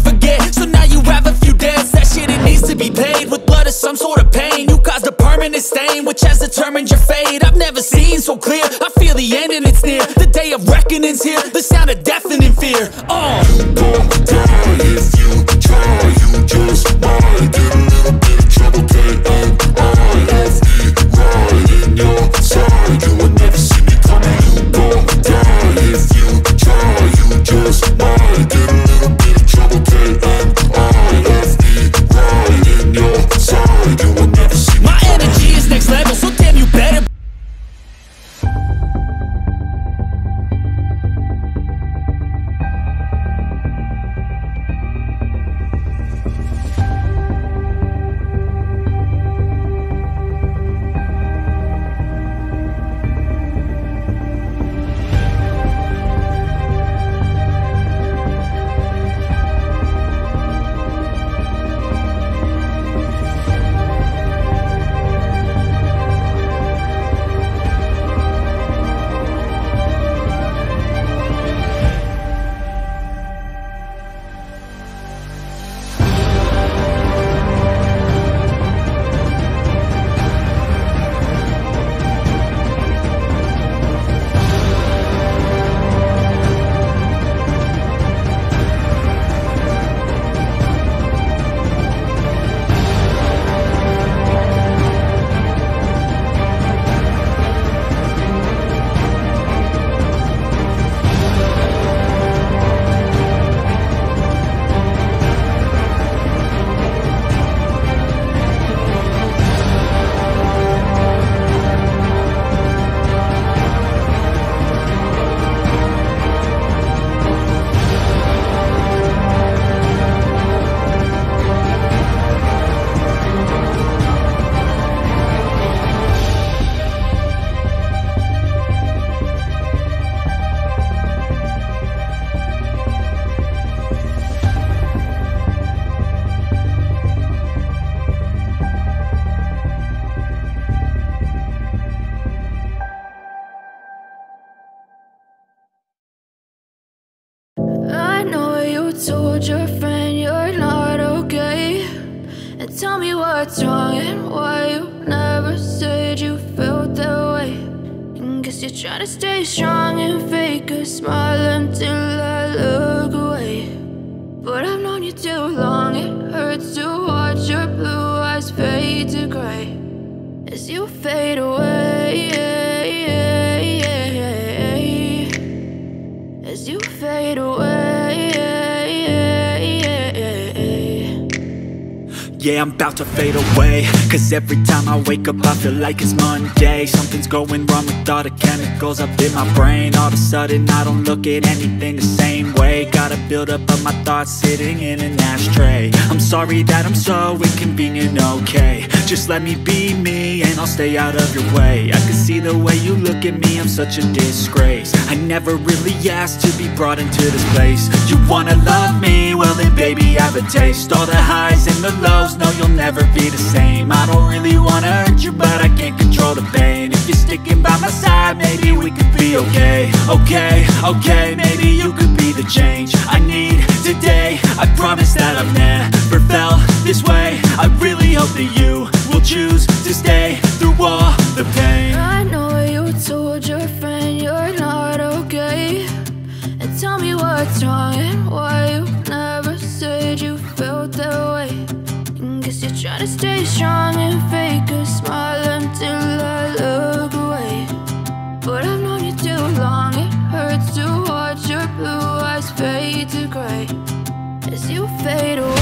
forget. So now you have a few debts, that shit it needs to be paid with blood or some sort of pain. You caused a permanent stain which has determined your fate. I've never seen so clear, I feel the end and it's near. The day of reckoning's here, the sound of deafening fear. You won't die if you try, you just might get a little bit of trouble, K-N-I-F-E, right in your side, you will never see me coming. You won't die if you try, you just might get a little bit of trouble, K-N-I-F-E, right in your side, you will never see me My coming. energy is next level, so damn you better. Told your friend you're not okay, and tell me what's wrong and why you never said you felt that way. And guess you're trying to stay strong and fake a smile until I look away. But I've known you too long, it hurts to watch your blue eyes fade to gray as you fade away, as you fade away. Yeah, I'm about to fade away, cause every time I wake up I feel like it's Monday. Something's going wrong with all the chemicals up in my brain. All of a sudden I don't look at anything the same way. Got a buildup of my thoughts sitting in an ashtray. I'm sorry that I'm so inconvenient, okay. Just let me be me and I'll stay out of your way. I can see the way you look at me, I'm such a disgrace. I never really asked to be brought into this place. You wanna love me? Well then baby have a taste. All the highs and the lows, no you'll never be the same. I don't really wanna hurt you, but I can't control the pain. If you're sticking by my side, maybe we could be okay. Okay, maybe you could be the change I need today. I promise that I've never felt this way. I really hope that you will choose to stay through all the pain. I know you told your friend you're not okay, and tell me what's wrong and why you never said you felt that way. And guess you're trying to stay strong and fake a smile until I look away. But I've known you too long, it hurts to watch your blue eyes fade to gray as you fade away.